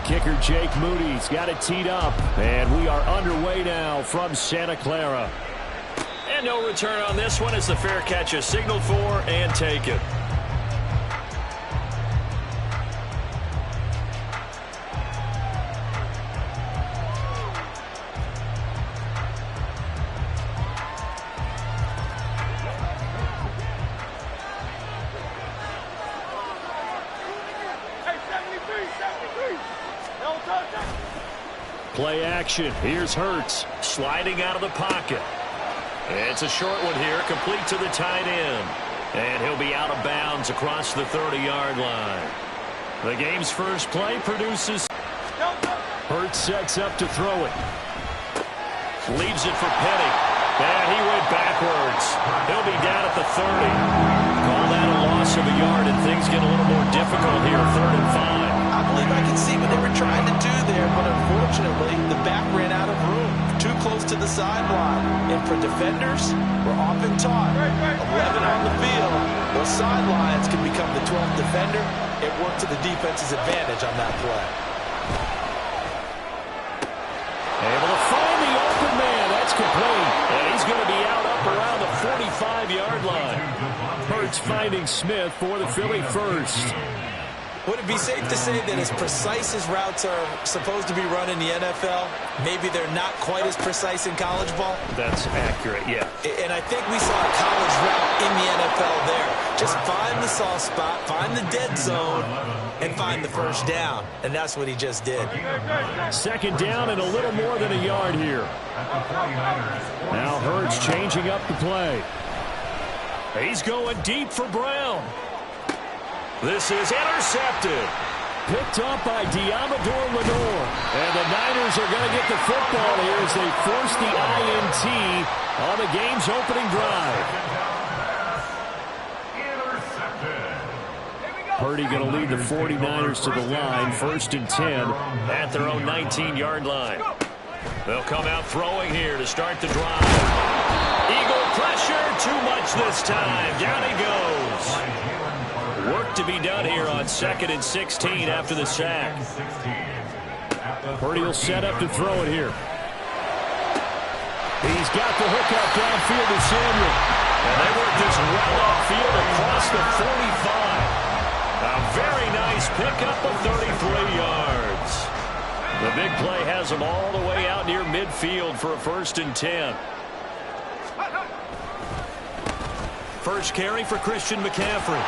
kicker, Jake Moody's got it teed up. And we are underway now from Santa Clara. And no return on this one as the fair catch is signaled for and taken. Play action. Here's Hurts. Sliding out of the pocket. It's a short one here, complete to the tight end. And he'll be out of bounds across the 30-yard line. The game's first play produces. Hurts sets up to throw it. Leaves it for Petty. And he went backwards. He'll be down at the 30. Call that a loss of a yard, and things get a little more difficult here, 3rd and 5. I believe I can see what they were trying to do there, but unfortunately, the back ran out of room. Too close to the sideline. And for defenders, we're often taught 11 on the field. Those sidelines can become the 12th defender. It worked to the defense's advantage on that play. Able to find the open man. That's complete. And he's going to be out up around the 45-yard line. Hurts finding Smith for the Philly first. Would it be safe to say that as precise as routes are supposed to be run in the NFL, maybe they're not quite as precise in college ball? That's accurate, yeah. And I think we saw a college route in the NFL there. Just find the soft spot, find the dead zone, and find the first down. And that's what he just did. 2nd down and a little more than a yard here. Now Hurts changing up the play. He's going deep for Brown. This is intercepted. Picked up by Diamador Lenore. And the Niners are going to get the football here as they force the INT on the game's opening drive. Purdy going to lead the 49ers to the line, 1st and 10. At their own 19-yard line. They'll come out throwing here to start the drive. Eagle pressure, too much this time. Down he goes. Work to be done here on 2nd and 16 after the sack. Purdy will set up to throw it here. He's got the hook out downfield to Samuel. And they work this well upfield across the 45. A very nice pickup of 33 yards. The big play has them all the way out near midfield for a 1st and 10. First carry for Christian McCaffrey.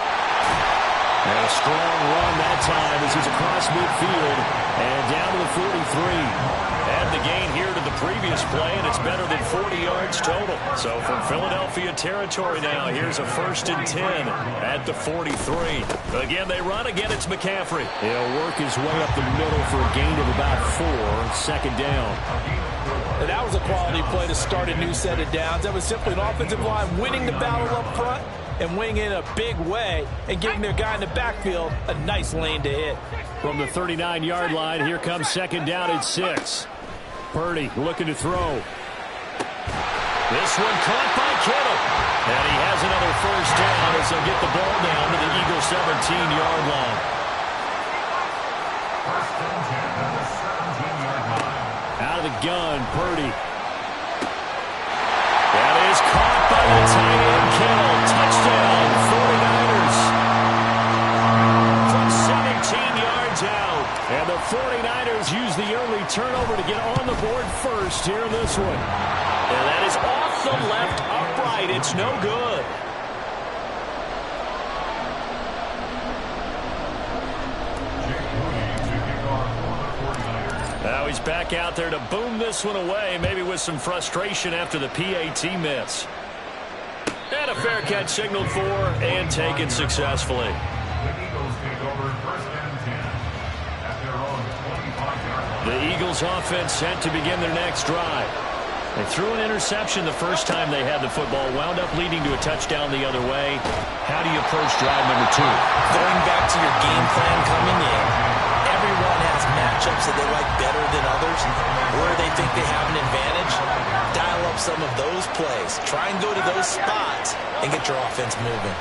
And a strong run that time as he's across midfield and down to the 43. Add the gain here to the previous play, and it's better than 40 yards total. So from Philadelphia territory now, here's a 1st and 10 at the 43. Again, they run. Again, it's McCaffrey. He'll work his way up the middle for a gain of about 4. 2nd down. And that was a quality play to start a new set of downs. That was simply an offensive line winning the battle up front and winning in a big way and giving their guy in the backfield a nice lane to hit. From the 39-yard line, here comes 2nd down at 6. Purdy looking to throw. This one caught by Kittle. And he has another 1st down as they'll get the ball down to the Eagles' 17-yard line. Out of the gun, Purdy. That is caught by the tight end, Kittle. Touchdown, 49ers. From 17 yards out. And the 49ers use the early turnover to get on the board first here in this one. And that is off the left upright. It's no good. Now he's back out there to boom this one away, maybe with some frustration after the PAT miss. And a fair catch signaled for and taken successfully. The Eagles offense set to begin their next drive. They threw an interception the first time they had the football, wound up leading to a touchdown the other way. How do you approach drive number 2? Going back to your game plan coming in, everyone has matchups that they like better than others. Where they think they have an advantage, dial up some of those plays. Try and go to those spots and get your offense moving.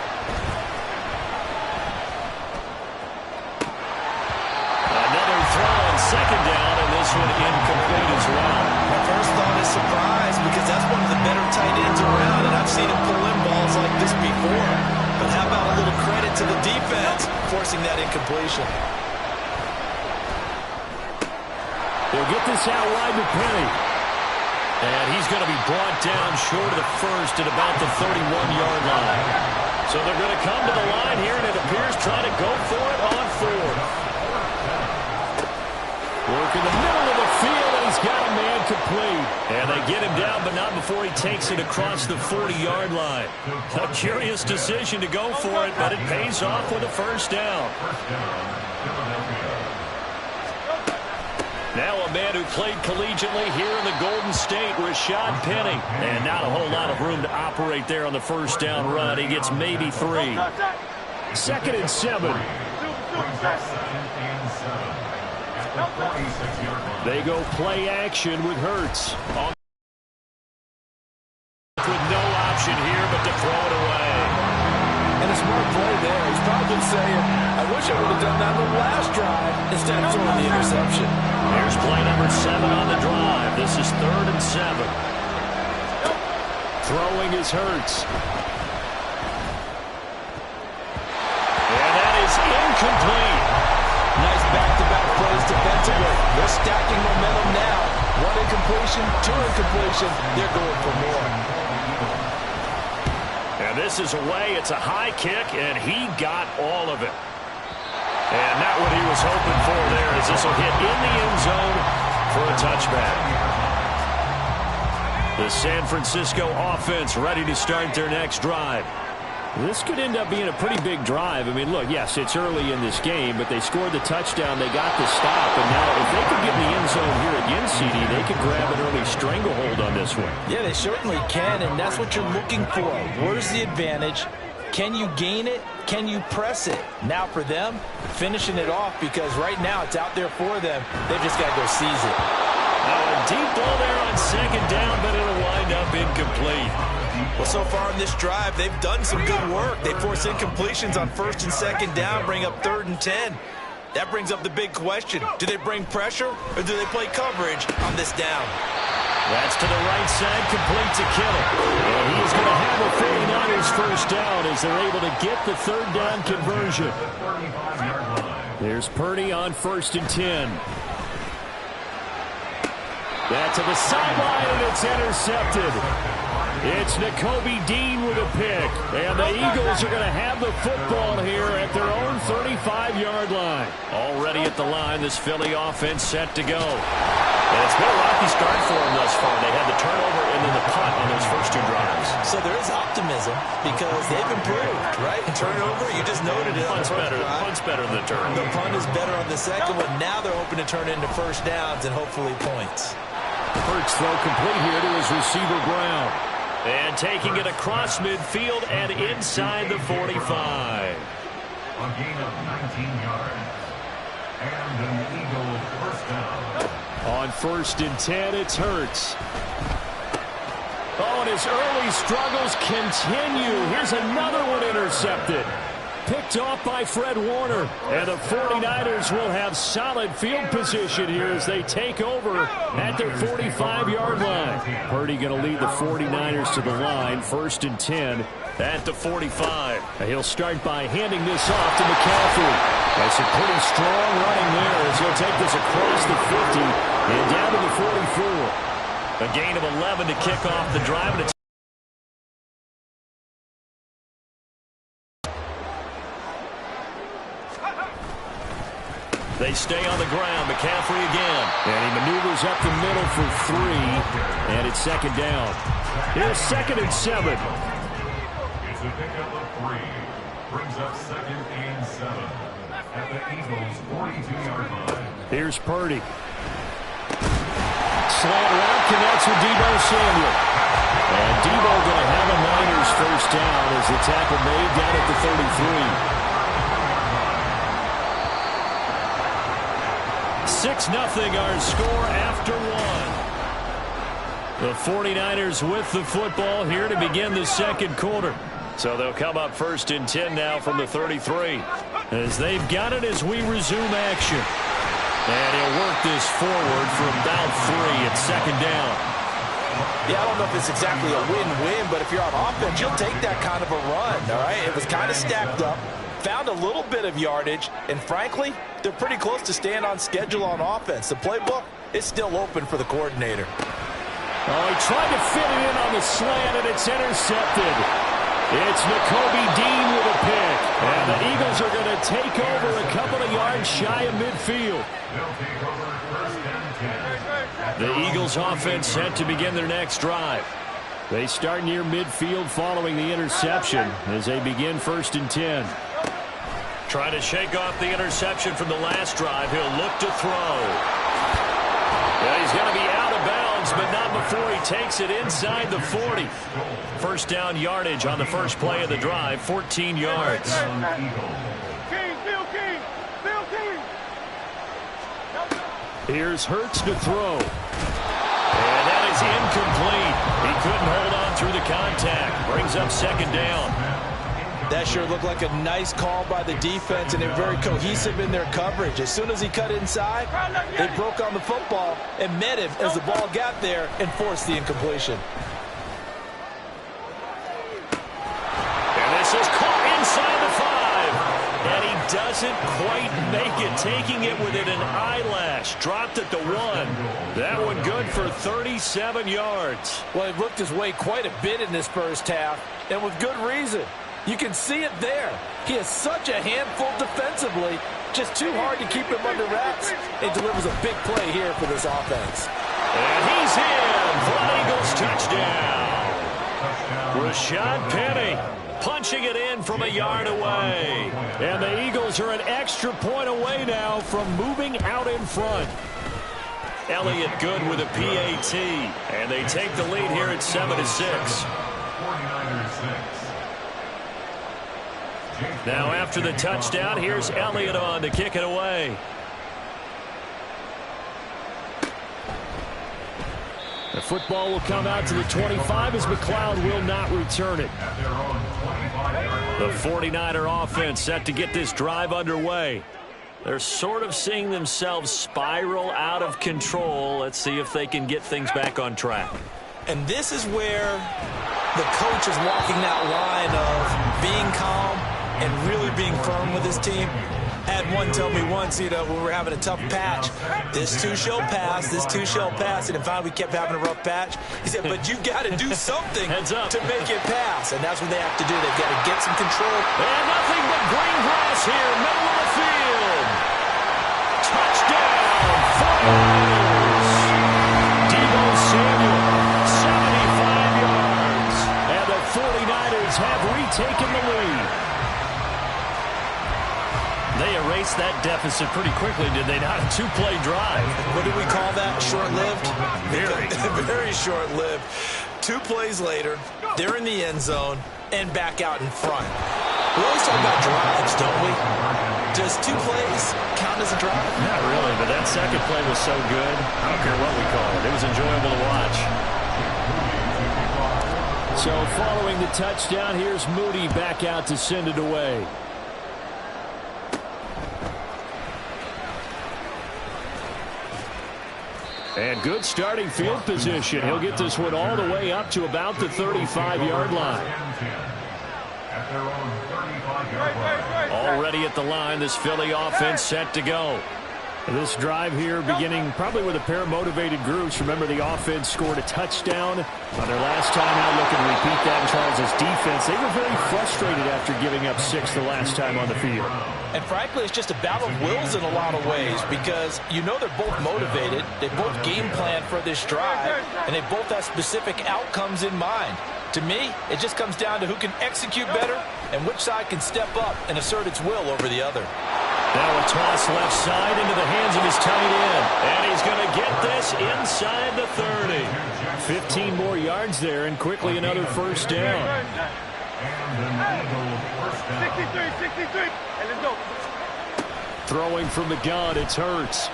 Another throw and second down, and this one incomplete as well. My first thought is surprise because that's one of the better tight ends around, and I've seen him pull in balls like this before. But how about a little credit to the defense forcing that incompletion? They'll get this out wide to Penny. And he's going to be brought down short of the first at about the 31-yard line. So they're going to come to the line here, and it appears trying to go for it on fourth. Work in the middle of the field, and he's got a man complete. And they get him down, but not before he takes it across the 40-yard line. A curious decision to go for it, but it pays off with a first down. Now a man who played collegiately here in the Golden State, Rashad Penny. And not a whole lot of room to operate there on the first down run. He gets maybe 3. 2nd and 7. They go play action with Hurts. With no option here but to throw it away. And a smart play there. He's probably saying, I wish I would have done that on the last drive instead of throwing the interception. Here's play number 7 on the drive. This is 3rd and 7. Throwing is Hurts. And that is incomplete. Nice back-to-back plays defensively. They're stacking momentum now. 1 incompletion, 2 incompletion. They're going for more. And this is away. It's a high kick, and he got all of it. And not what he was hoping for there, as this will hit in the end zone for a touchback. The San Francisco offense ready to start their next drive. This could end up being a pretty big drive. I mean, look, yes, it's early in this game, but they scored the touchdown. They got the stop. And now if they could get in the end zone here again, CD, they could grab an early stranglehold on this one. Yeah, they certainly can, and that's what you're looking for. Where's the advantage? Can you gain it? Can you press it? Now for them, finishing it off, because right now it's out there for them. They've just got to go seize it. Now a deep ball there on 2nd down, but it'll wind up incomplete. Well, so far in this drive, they've done some good work. They force incompletions on 1st and 2nd down, bring up 3rd and 10. That brings up the big question. Do they bring pressure, or do they play coverage on this down? That's to the right side, complete to Kittle. And he's going to have a 49ers first down as they're able to get the 3rd down conversion. There's Purdy on 1st and 10. That to the sideline, and it's intercepted. It's Nakobe Dean with a pick. And the Eagles are going to have the football here at their own 35-yard line. Already at the line, this Philly offense set to go. And it's been a rocky start for them thus far. They had the turnover and then the punt on those first 2 drives. So there is optimism because they've improved, right? Turnover, you just noted it. Punt's better than the turn. The punt is better on the second one. Now they're hoping to turn into first downs and hopefully points. Hurts throw complete here to his receiver Brown. And taking it across midfield and inside the 45. A gain of 19 yards. And an Eagle first down. On 1st and 10, it's Hurts. Oh, and his early struggles continue. Here's another one intercepted. Picked off by Fred Warner. And the 49ers will have solid field position here as they take over at their 45-yard line. Purdy going to lead the 49ers to the line. 1st and 10 at the 45. He'll start by handing this off to McCaffrey. That's a pretty strong running there as he'll take this across the 50 and down to the 44. A gain of 11 to kick off the drive. And it's they stay on the ground. McCaffrey again. And he maneuvers up the middle for 3. And it's 2nd down. Here's 2nd and 7. It's a pickup of 3. Brings up 2nd and 7. At the Eagles' 42-yard line. Here's Purdy. Slant route connects with Deebo Samuel. And Deebo going to have a Niners first down as the tackle made down at the 33. 6-0 our score after 1. The 49ers with the football here to begin the 2nd quarter. So they'll come up 1st and 10 now from the 33. As they've got it as we resume action. And he'll work this forward for about 3 at second down. Yeah, I don't know if it's exactly a win-win, but if you're on offense, you'll take that kind of a run, all right? It was kind of stacked up, found a little bit of yardage, and frankly, they're pretty close to staying on schedule on offense. The playbook is still open for the coordinator. Oh, he tried to fit it in on the slant, and it's intercepted. It's Nakobe Dean with a pick. And the Eagles are going to take over a couple of yards shy of midfield. The Eagles offense set to begin their next drive. They start near midfield following the interception as they begin 1st and 10. Trying to shake off the interception from the last drive. He'll look to throw. Yeah, he's going to be out of bounds, but not before he takes it inside the 40. First down yardage on the first play of the drive, 14 yards. Here's Hurts to throw. And that is incomplete. He couldn't hold on through the contact. Brings up second down. That sure looked like a nice call by the defense, and they're very cohesive in their coverage. As soon as he cut inside, they broke on the football and met him as the ball got there and forced the incompletion. And this is caught inside the 5. And he doesn't quite make it, taking it within an eyelash. Dropped at the 1. That one good for 37 yards. Well, he looked his way quite a bit in this first half, and with good reason. You can see it there. He is such a handful defensively. Just too hard to keep him under wraps. It delivers a big play here for this offense. And he's in for an Eagles touchdown. Rashad Penny punching it in from a yard away. And the Eagles are an extra point away now from moving out in front. Elliott good with a PAT. And they take the lead here at 7-6. Now after the touchdown, here's Elliott on to kick it away. The football will come out to the 25 as McLeod will not return it. The 49er offense set to get this drive underway. They're sort of seeing themselves spiral out of control. Let's see if they can get things back on track. And this is where the coach is walking that line of being calm and really being firm with his team. Had one tell me once, when we were having a tough patch, this too shall pass, this too shall pass. And finally we kept having a rough patch. He said, but you've got to do something to make it pass. And that's what they have to do. They've got to get some control. And nothing but green grass here, middle of the field. Touchdown, 49ers. Deebo Samuel, 75 yards. And the 49ers have retaken the lead. They erased that deficit pretty quickly, did they not? A 2-play drive. What do we call that? Short-lived? Very. Very short-lived. 2 plays later, they're in the end zone and back out in front. We always talk about drives, don't we? Does 2 plays count as a drive? Not really, but that second play was so good. I don't care what we call it. It was enjoyable to watch. So following the touchdown, here's Moody back out to send it away. And good starting field position. He'll get this one all the way up to about the 35-yard line. Already at the line, this Philly offense set to go. This drive here beginning probably with a pair of motivated groups. Remember, the offense scored a touchdown on their last time out. Looking to repeat that in Charles' defense. They were very frustrated after giving up 6 the last time on the field. And frankly, it's just a battle of wills in a lot of ways because they're both motivated. They both game plan for this drive, and they both have specific outcomes in mind. To me, it just comes down to who can execute better and which side can step up and assert its will over the other. Now a toss left side into the hands of his tight end. And he's going to get this inside the 30. 15 more yards there, and quickly another first down. 63. Hey, let's go. Throwing from the gun, it's Hurts.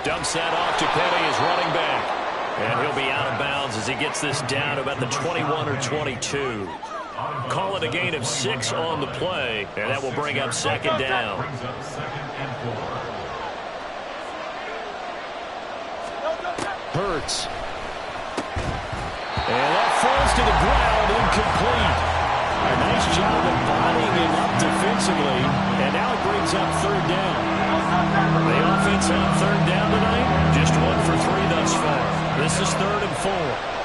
Dumps that off to Penny as running back. And he'll be out of bounds as he gets this down to about the 21 or 22. Call it a gain of 6 on the play, and that will bring up second down. Hurts. And that falls to the ground, incomplete. A nice job of bodying him up defensively, and now it brings up third down. The offense on third down tonight, just 1 for 3 thus far. This is 3rd and 4.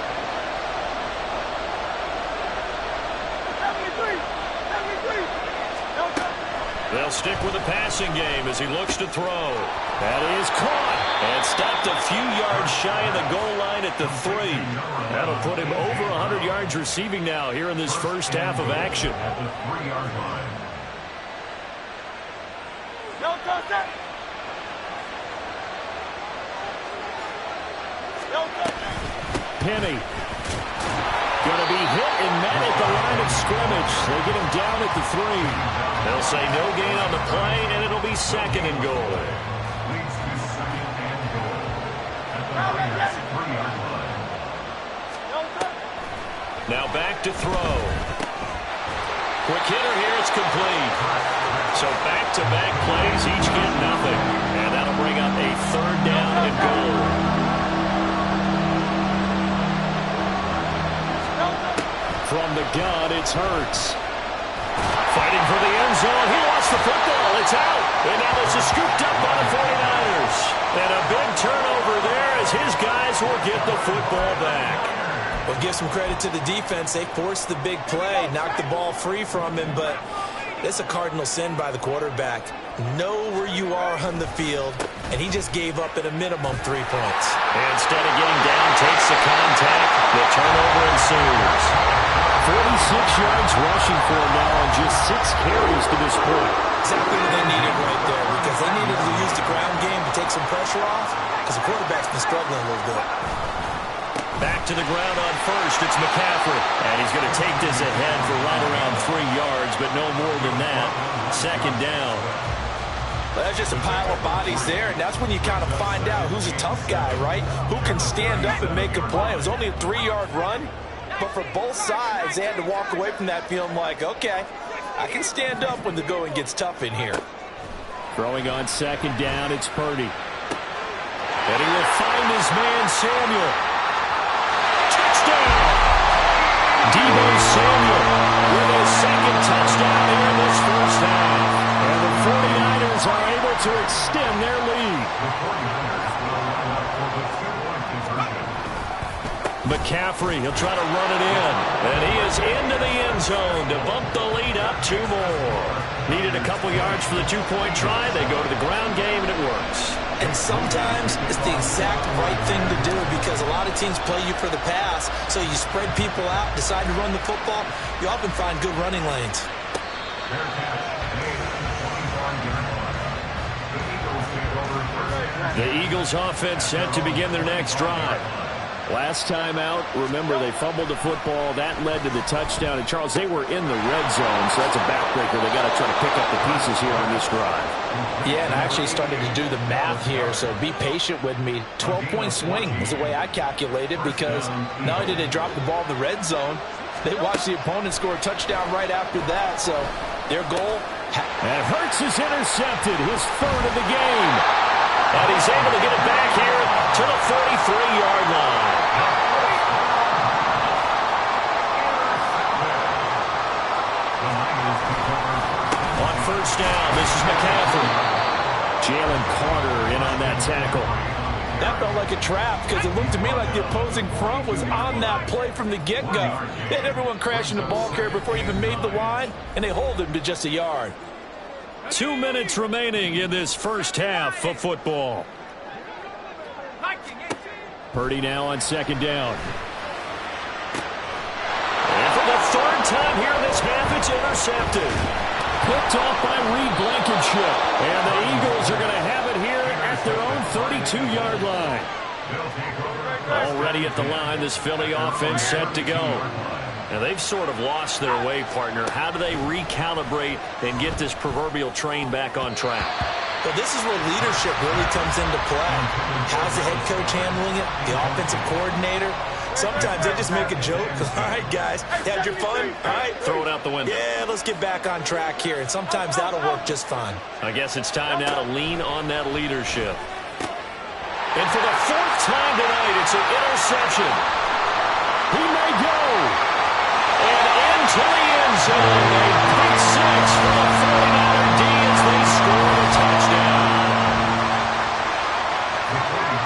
They'll stick with the passing game as he looks to throw. That is caught. And stopped a few yards shy of the goal line at the 3. That'll put him over 100 yards receiving now here in this first half of action. At the 3-yard line. Penny. Going to be hit and met at the line of scrimmage. They get him down at the 3. They'll say no gain on the play, and it'll be 2nd and goal. Leads to 2nd and goal. At the Raiders' 3-yard line. Now back to throw. Quick hitter here, it's complete. So back-to-back plays, each get nothing. And that'll bring up a 3rd down and goal. From the gun, it's Hurts. Fighting for the end zone. He lost the football. It's out. And now this is scooped up by the 49ers. And a big turnover there as his guys will get the football back. Well, give some credit to the defense. They forced the big play, knocked the ball free from him, but it's a cardinal sin by the quarterback. Know where you are on the field, and he just gave up at a minimum 3 points. And instead of getting down, takes the contact. The turnover ensues. 46 yards rushing for him now on just 6 carries to this point. Exactly what they needed right there, because they needed to use the ground game to take some pressure off, because the quarterback's been struggling a little bit. Back to the ground on first. It's McCaffrey. And he's going to take this ahead for right around 3 yards, but no more than that. 2nd down. Well, that's just a pile of bodies there, and that's when you kind of find out who's a tough guy, right? Who can stand up and make a play. It was only a 3-yard run, but for both sides, they had to walk away from that feeling like, okay, I can stand up when the going gets tough in here. Throwing on 2nd down, it's Purdy. And he will find his man, Samuel. Touchdown! Deebo Samuel with his 2nd touchdown here in this first half. And the 49ers are able to extend their lead. The 49ers will line up for the 2-point conversion. McCaffrey, he'll try to run it in. And he is into the end zone to bump the lead up 2 more. Needed a couple yards for the 2-point try. They go to the ground game, and it works. And sometimes it's the exact right thing to do, because a lot of teams play you for the pass, so you spread people out, decide to run the football. You often find good running lanes. The Eagles offense set to begin their next drive. Last time out, remember, they fumbled the football. That led to the touchdown. And, Charles, they were in the red zone, so that's a backbreaker. They got to try to pick up the pieces here on this drive. Yeah, and I actually started to do the math here, so be patient with me. 12-point swing is the way I calculated, because not only did they drop the ball in the red zone, they watched the opponent score a touchdown right after that. So their goal. And Hurts is intercepted, his 3rd of the game. And he's able to get it back here to the 43-yard line. On first down, this is McCaffrey. Jalen Carter in on that tackle. That felt like a trap, because it looked to me like the opposing front was on that play from the get-go. They had everyone crashing the ball carrier before he even made the line, and they hold him to just a yard. 2 minutes remaining in this first half of football. Purdy now on 2nd down. And for the 3rd time here in this half, it's intercepted. Picked off by Reed Blankenship. And the Eagles are going to have it here at their own 32-yard line. Already at the line, this Philly offense set to go. Now, they've sort of lost their way, partner. How do they recalibrate and get this proverbial train back on track? Well, this is where leadership really comes into play. How's the head coach handling it? The offensive coordinator? Sometimes they just make a joke. All right, guys, had your fun? All right. Throw it out the window. Yeah, let's get back on track here. And sometimes that'll work just fine. I guess it's time now to lean on that leadership. And for the fourth time tonight, it's an interception. He may go. And into the end zone. A pick six for the 49er D as they score the touchdown.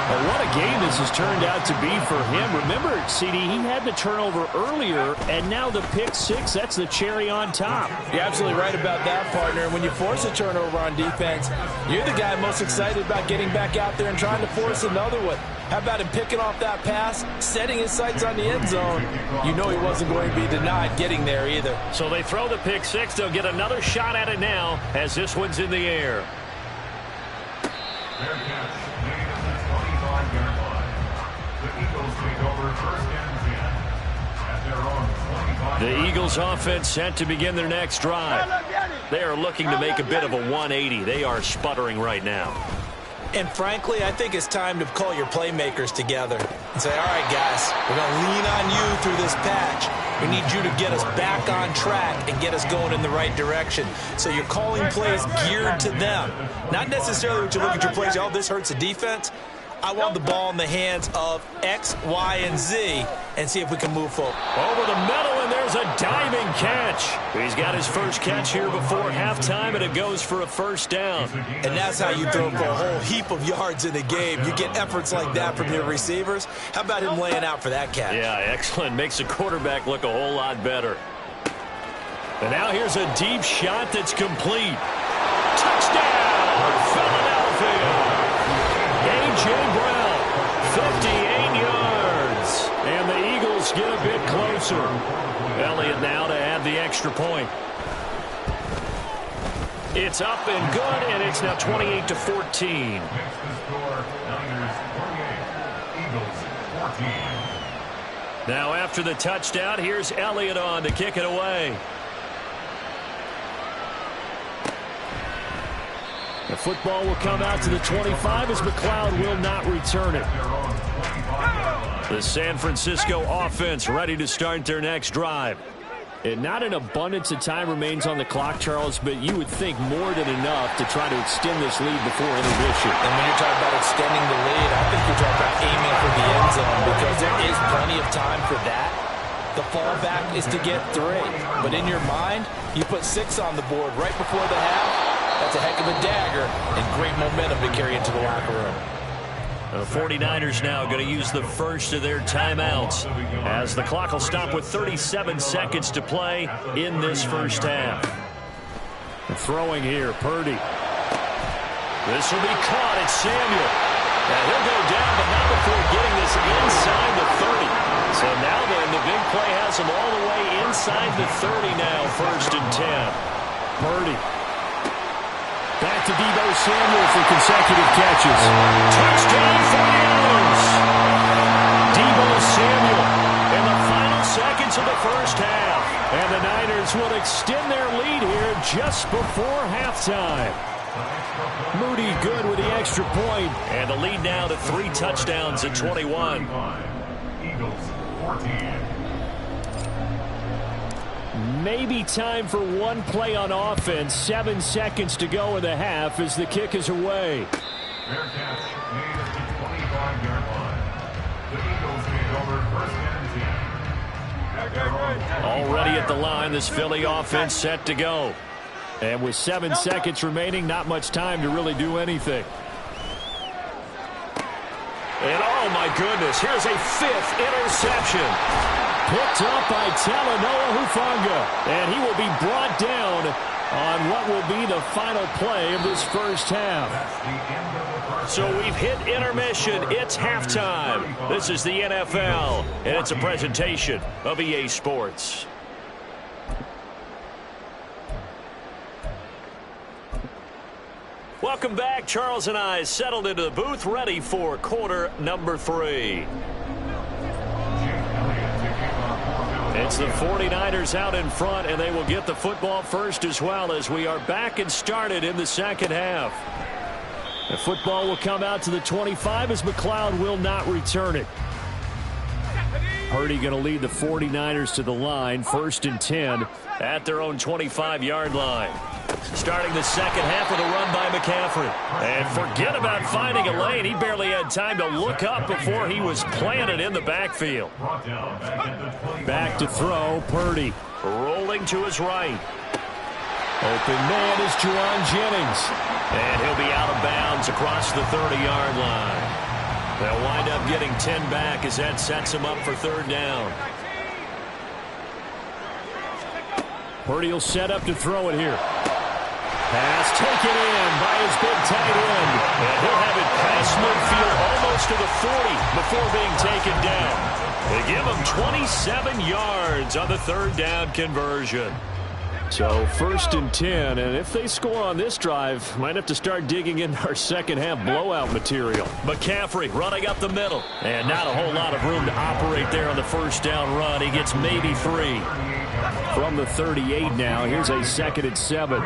Well, what a game this has turned out to be for him. Remember, CD, he had the turnover earlier, and now the pick six, that's the cherry on top. You're absolutely right about that, partner. And when you force a turnover on defense, you're the guy most excited about getting back out there and trying to force another one. How about him picking off that pass, setting his sights on the end zone? You know he wasn't going to be denied getting there either. So they throw the pick six. They'll get another shot at it now as this one's in the air. Fair catch made at the 25-yard line. The Eagles take over first and 10 at their own 25. The Eagles offense set to begin their next drive. They are looking to make a bit of a 180. They are sputtering right now. And frankly, I think it's time to call your playmakers together and say, all right, guys, we're going to lean on you through this patch. We need you to get us back on track and get us going in the right direction. So you're calling plays geared to them. Not necessarily when you look at your plays, oh, this hurts the defense. I want the ball in the hands of X, Y, and Z and see if we can move forward. Over the middle, and there's a diving catch. He's got his first catch here before halftime, and it goes for a first down. And that's how you throw for a whole heap of yards in a game. You get efforts like that from your receivers. How about him laying out for that catch? Yeah, excellent. Makes the quarterback look a whole lot better. And now here's a deep shot that's complete. Touchdown, Philadelphia. A.J. Brown, 58 yards. And the Eagles get a bit closer. Elliott now to add the extra point. It's up and good, and it's now 28-14. Makes the score Niners 48, Eagles 14. Now after the touchdown, here's Elliott on to kick it away. The football will come out to the 25 as McLeod will not return it. The San Francisco offense ready to start their next drive. And not an abundance of time remains on the clock, Charles, but you would think more than enough to try to extend this lead before intermission. And when you're talking about extending the lead, I think you're talking about aiming for the end zone because there is plenty of time for that. The fallback is to get 3. But in your mind, you put 6 on the board right before the half. That's a heck of a dagger and great momentum to carry into the locker room. The 49ers now going to use the first of their timeouts as the clock will stop with 37 seconds to play in this first half. Throwing here, Purdy. This will be caught. It's Samuel. Now he'll go down, but not before getting this inside the 30. So now then, the big play has him all the way inside the 30 now, first and 10. Purdy. Back to Deebo Samuel for consecutive catches. Touchdown 49ers. Deebo Samuel in the final seconds of the first half. And the Niners will extend their lead here just before halftime. Moody good with the extra point. And the lead now to 3 touchdowns at 21. Eagles 14. Maybe time for one play on offense. 7 seconds to go in the half as the kick is away. Fair catch made at the 25-yard line. The Eagles take over first and 10. Already at the line, this Philly offense set to go. And with 7 seconds remaining, not much time to really do anything. And oh my goodness, here's a 5th interception. Picked up by Talanoa Hufanga. And he will be brought down on what will be the final play of this first half. So we've hit intermission. It's halftime. This is the NFL, and it's a presentation of EA Sports. Welcome back. Charles and I settled into the booth, ready for quarter number 3. It's the 49ers out in front, and they will get the football first as well as we are back and started in the second half. The football will come out to the 25 as McLeod will not return it. Purdy going to lead the 49ers to the line, first and 10 at their own 25-yard line. Starting the second half with a run by McCaffrey. And forget about finding a lane. He barely had time to look up before he was planted in the backfield. Back to throw, Purdy. Rolling to his right. Open man is Juwan Jennings. And he'll be out of bounds across the 30-yard line. They'll wind up getting 10 back as that sets him up for third down. Purdy will set up to throw it here. Pass taken in by his big tight end. And he'll have it past midfield almost to the 40 before being taken down. They give him 27 yards on the third down conversion. So 1st and 10, and if they score on this drive, might have to start digging in our second half blowout material. McCaffrey running up the middle. And not a whole lot of room to operate there on the first down run. He gets maybe 3. From the 38 now, here's a 2nd and 7.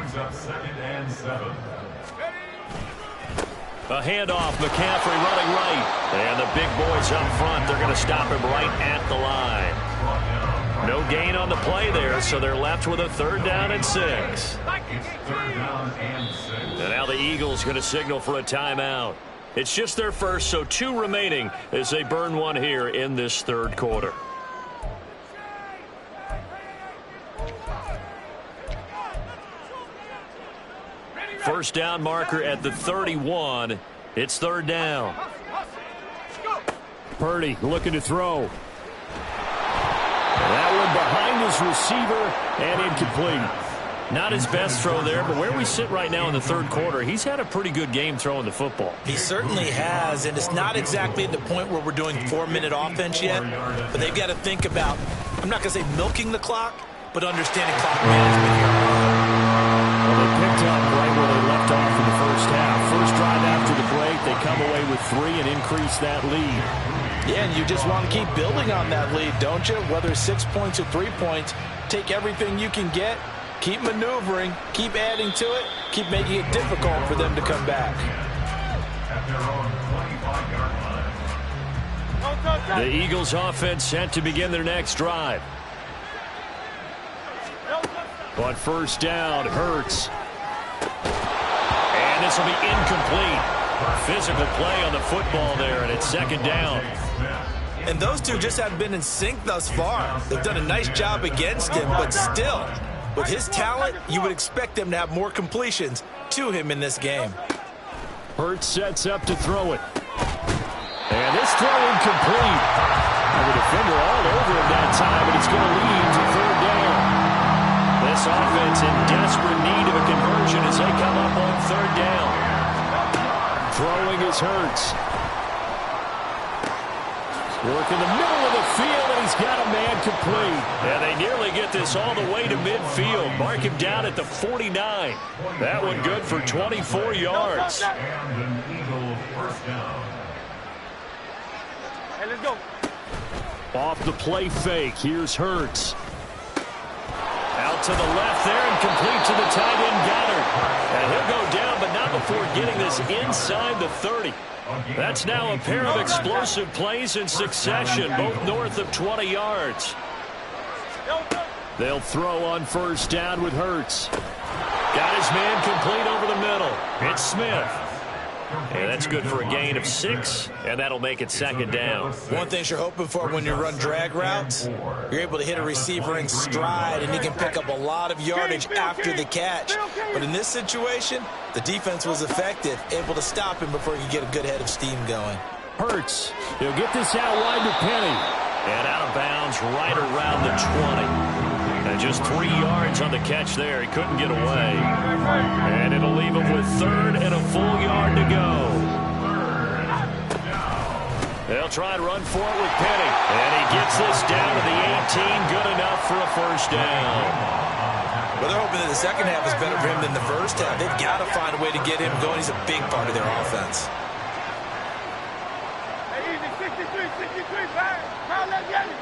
A handoff, McCaffrey running right. And the big boys up front, they're going to stop him right at the line. No gain on the play there, so they're left with a 3rd down and 6. And now the Eagles going to signal for a timeout. It's just their first, so 2 remaining as they burn one here in this third quarter. First down marker at the 31. It's 3rd down. Purdy looking to throw. That one behind his receiver and incomplete. Not his best throw there, but where we sit right now in the third quarter, he's had a pretty good game throwing the football. He certainly has, and it's not exactly at the point where we're doing 4-minute offense yet, but they've got to think about, I'm not going to say milking the clock, but understanding clock management here. Well, they picked up right where they left off in the first half. First drive after the break, they come away with 3 and increase that lead. Yeah, and you just want to keep building on that lead, don't you? Whether 6 points or 3 points, take everything you can get, keep maneuvering, keep adding to it, keep making it difficult for them to come back. The Eagles offense set to begin their next drive. But first down, Hurts. And this will be incomplete. Physical play on the football there, and it's 2nd down. And those two just haven't been in sync thus far. They've done a nice job against him, but still, with his talent, you would expect them to have more completions to him in this game. Hurts sets up to throw it. And this throw incomplete. And the defender all over him that time, but it's going to lead to 3rd down. This offense in desperate need of a conversion as they come up on 3rd down. Throwing is Hurts. Work in the middle of the field, and he's got a man complete. Yeah, they nearly get this all the way to midfield. Mark him down at the 49. That one good for 24 yards. And an Eagle first down. Hey, let's go. Off the play fake, here's Hurts. Out to the left there and complete to the tight end Goddard. And he'll go down, but not before getting this inside the 30. That's now a pair of explosive plays in succession, both north of 20 yards. They'll throw on first down with Hurts. Got his man complete over the middle. It's Smith. And that's good for a gain of 6, and that'll make it 2nd down. One thing you're hoping for when you run drag routes, you're able to hit a receiver in stride, and he can pick up a lot of yardage after the catch. But in this situation, the defense was effective, able to stop him before he could get a good head of steam going. Hurts. He'll get this out wide to Penny. And out of bounds right around the 20. And just 3 yards on the catch there. He couldn't get away. And it'll leave him with 3rd and a full yard to go. They'll try and run for it with Penny. And he gets this down to the 18. Good enough for a first down. Well, they're hoping that the second half is better for him than the first half. They've got to find a way to get him going. He's a big part of their offense. Hey, easy, 63, bang. Now let's get it.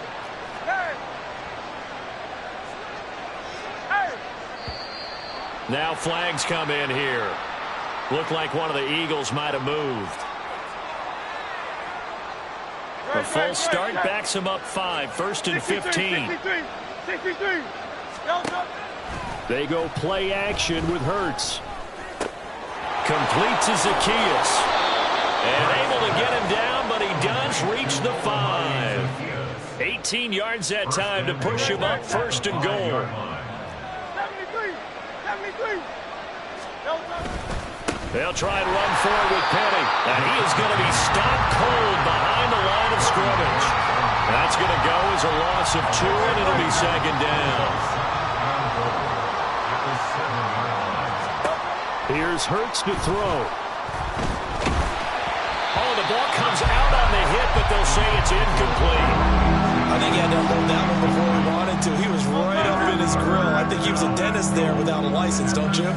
Hey. Now flags come in here. Looked like one of the Eagles might have moved. A full start backs him up 5. 1st and 15. 63. They go play action with Hurts. Completes to Zacchaeus. And able to get him down, but he does reach the 5. 18 yards that time to push him up, 1st and goal. 73. 73. They'll try and run forward with Penny. And he is going to be stopped cold behind the line of scrimmage. That's going to go as a loss of 2, and it'll be 2nd down. Here's Hurts to throw. Oh, the ball comes out on the hit, but they'll say it's incomplete. I think he had to hold that one before he wanted to. He was right up in his grill. I think he was a dentist there without a license, don't you?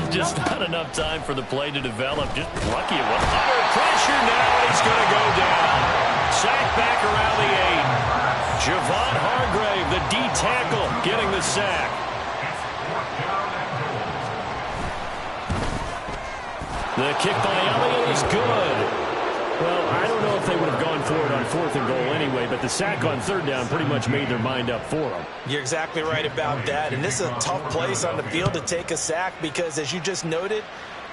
Just not enough time for the play to develop. Just lucky it was. Under pressure now, and he's going to go down. Sack back around the 8. Javon Hargrave, the D tackle, getting the sack. The kick by Elliott is good. Well, I don't know if they would have gone for it on 4th and goal anyway, but the sack on 3rd down pretty much made their mind up for them. You're exactly right about that. And this is a tough place on the field to take a sack because, as you just noted,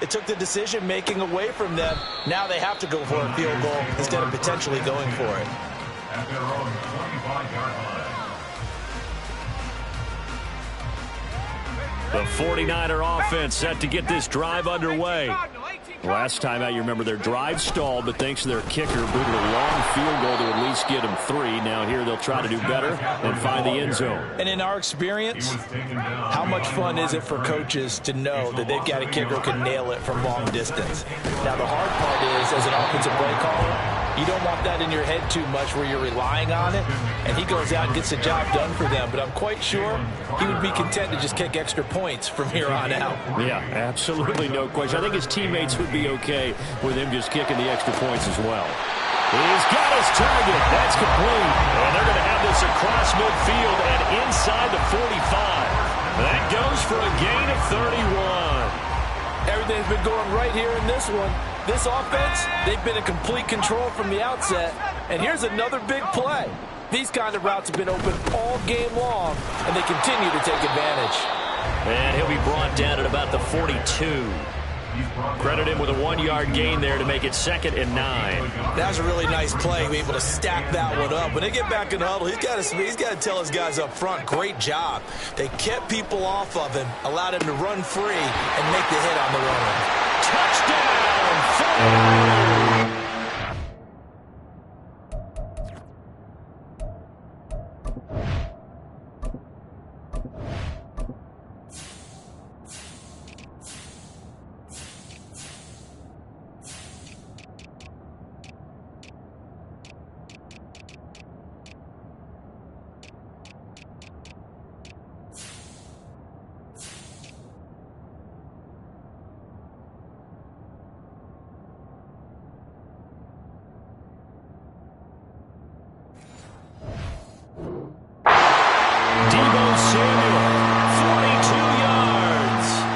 it took the decision-making away from them. Now they have to go for a field goal instead of potentially going for it. At their own 25-yard line. The 49er offense set to get this drive underway. Last time out, you remember their drive stalled, but thanks to their kicker, booted a long field goal to at least get them 3. Now here they'll try to do better and find the end zone. And in our experience, how much fun is it for coaches to know that they've got a kicker who can nail it from long distance? Now the hard part is, as an offensive play caller, you don't want that in your head too much where you're relying on it, and he goes out and gets the job done for them. But I'm quite sure he would be content to just kick extra points from here on out. Yeah, absolutely no question. I think his teammates would be okay with him just kicking the extra points as well. He's got his target. That's complete. And they're going to have this across midfield and inside the 45. That goes for a gain of 31. Everything's been going right here in this one. This offense, they've been in complete control from the outset. And here's another big play. These kind of routes have been open all game long, and they continue to take advantage. And he'll be brought down at about the 42. Credit him with a 1-yard gain there to make it 2nd and 9. That was a really nice play, be able to stack that one up. When they get back in the huddle, he's got to tell his guys up front, great job. They kept people off of him, allowed him to run free, and make the hit on the runner. Touchdown!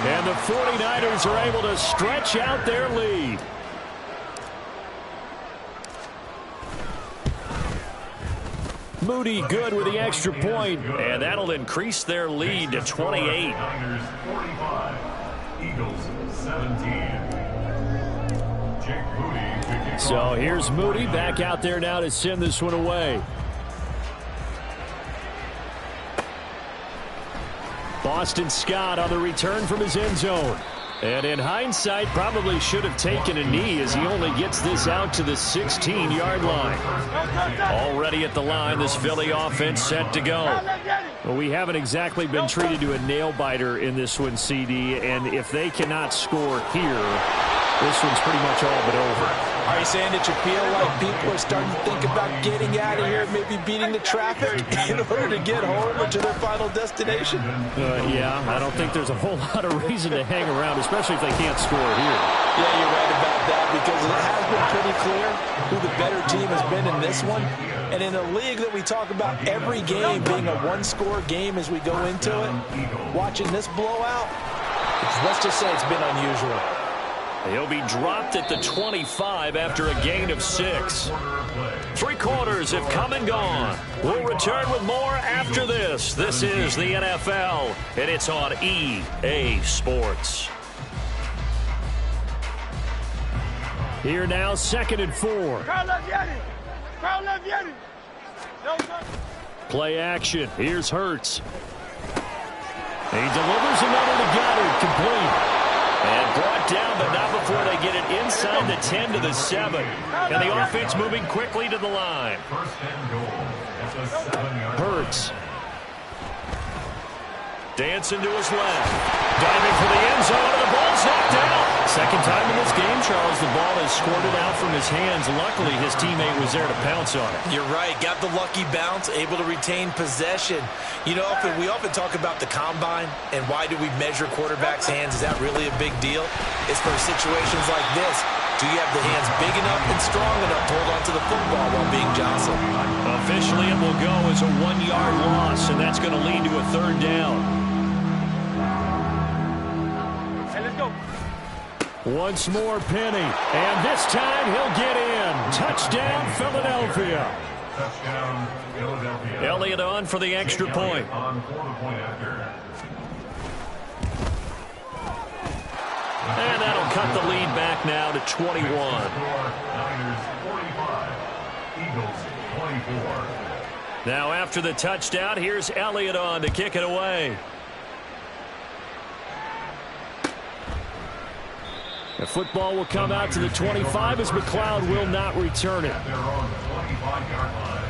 And the 49ers are able to stretch out their lead. Moody good with the extra point. And that'll increase their lead to 28. Niners 45, Eagles 17. Jake Moody to kick So off. here's Moody back out there now to send this one away. Boston Scott on the return from his end zone. And in hindsight, probably should have taken a knee as he only gets this out to the 16-yard line. Already at the line, this Philly offense set to go. Well, we haven't exactly been treated to a nail-biter in this one, CD, and if they cannot score here, this one's pretty much all but over. Are you saying that you feel like people are starting to think about getting out of here, maybe beating the traffic in order to get home or to their final destination? Yeah, I don't think there's a whole lot of reason to hang around, especially if they can't score here. Yeah, you're right about that because it has been pretty clear who the better team has been in this one. And in a league that we talk about every game being a one-score game as we go into it, watching this blowout, let's just say it's been unusual. He'll be dropped at the 25 after a gain of 6. 3 quarters have come and gone. We'll return with more after this. This is the NFL, and it's on EA Sports. Here now, 2nd and 4. Play action. Here's Hurts. He delivers another to Goddard, complete. And brought down, but not before they get it inside the 10 to the 7. And the offense moving quickly to the line. Hurts. Dancing to his left. Diving for the end zone, and the ball's knocked out. Second time in this game, Charles, the ball has squirted out from his hands. Luckily, his teammate was there to pounce on it. You're right. Got the lucky bounce, able to retain possession. You know, we often talk about the combine and why do we measure quarterbacks' hands. Is that really a big deal? It's for situations like this. Do you have the hands big enough and strong enough to hold onto the football while being jostled? Officially, it will go as a 1-yard loss, and that's going to lead to a 3rd down. Once more, Penny. And this time he'll get in. Touchdown, Philadelphia. Touchdown, Philadelphia. Elliott on for the extra point. On for the point after. And that'll cut the lead back now to 21. Niners 45, Eagles 24. Now after the touchdown, here's Elliott on to kick it away. The football will come out to the 25 as McLeod will not return it. They're on the 25-yard line.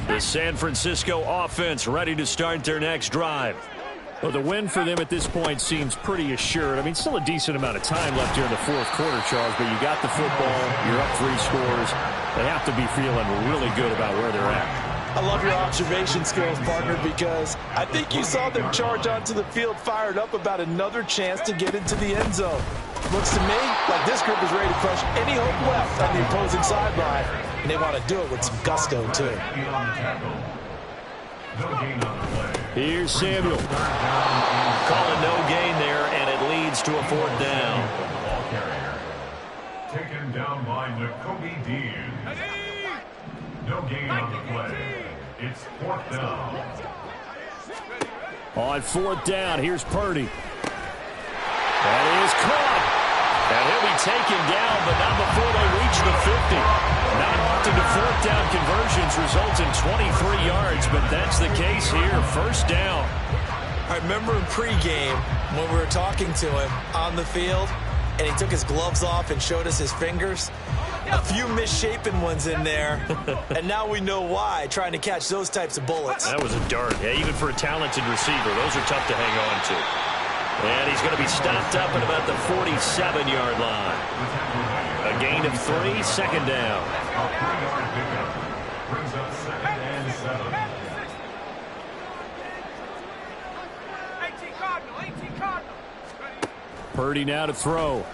The San Francisco offense ready to start their next drive. Well, the win for them at this point seems pretty assured. I mean, still a decent amount of time left here in the 4th quarter, Charles, but you got the football, you're up 3 scores. They have to be feeling really good about where they're at. I love your observation skills, partner, because I think you saw them charge onto the field fired up about another chance to get into the end zone. Looks to me like this group is ready to crush any hope left on the opposing sideline, and they want to do it with some gusto, too. Here's Samuel. Call it no gain there, and it leads to a 4th down. Taken down by Nakobe Dean. No gain on the play. It's 4th down. On 4th down, here's Purdy. That is caught. And he'll be taken down, but not before they reach the 50. Not often do 4th down conversions result in 23 yards, but that's the case here. 1st down. I remember in pregame when we were talking to him on the field, and he took his gloves off and showed us his fingers. A few misshapen ones in there, and now we know why, trying to catch those types of bullets. That was a dart. Yeah, even for a talented receiver, those are tough to hang on to. And he's going to be stopped up at about the 47-yard line. A gain of 3, 2nd down. A 3-yard pickup brings up 2nd and 7. 18 Cardinal, 18 Cardinal. Purdy now to throw.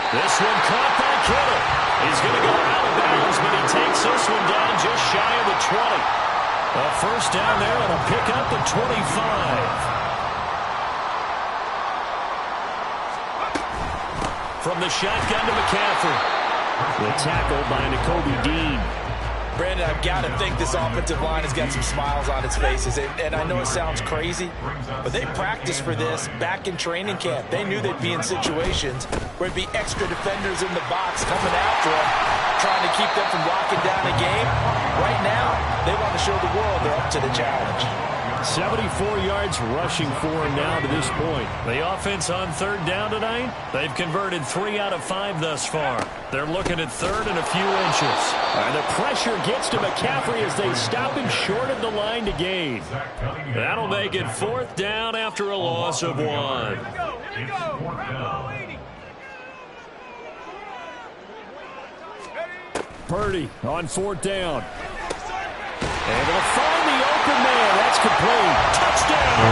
This one caught by Kittle. He's going to go out of bounds, but he takes this one down just shy of the 20. A 1st down there and a pickup at 25. From the shotgun to McCaffrey. The tackle by Nakobe Dean. Brandon, I've got to think this offensive line has got some smiles on its faces. And I know it sounds crazy, but they practiced for this back in training camp. They knew they'd be in situations where it'd be extra defenders in the box coming after them, trying to keep them from locking down a game. Right now, they want to show the world they're up to the challenge. 74 yards rushing for him now to this point. The offense on 3rd down tonight, they've converted 3 out of 5 thus far. They're looking at 3rd and a few inches. And the pressure gets to McCaffrey as they stop him short of the line to gain. That'll make it 4th down after a loss of 1. It's 4th down. Purdy on 4th down. Able to find the open man. That's complete. Touchdown!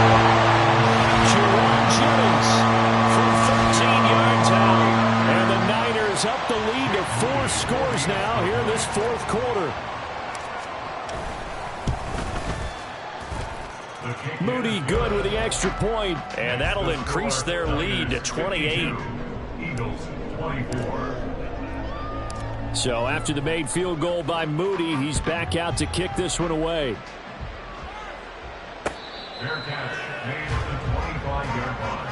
Jerome Jennings from 13 yards out. And the Niners up the lead to 4 scores now here in this 4th quarter. The Moody good with the extra point. And that'll increase their lead to 28. Eagles 24. So after the made field goal by Moody, he's back out to kick this one away. Fair catch made at the 25-yard line.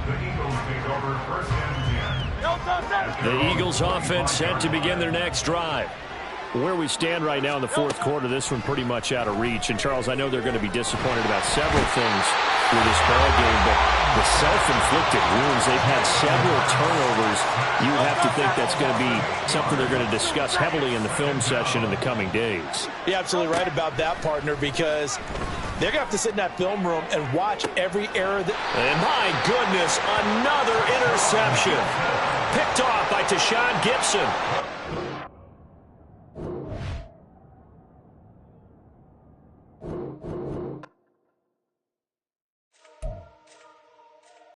The Eagles take over first and 10. The Eagles offense set to begin their next drive. Where we stand right now in the fourth quarter, this one pretty much out of reach. And, Charles, I know they're going to be disappointed about several things with this ball game, but the self-inflicted wounds, they've had several turnovers. You would have to think that's going to be something they're going to discuss heavily in the film session in the coming days. You're absolutely right about that, partner, because they're going to have to sit in that film room and watch every error. And, my goodness, another interception. Picked off by Tashawn Gibson.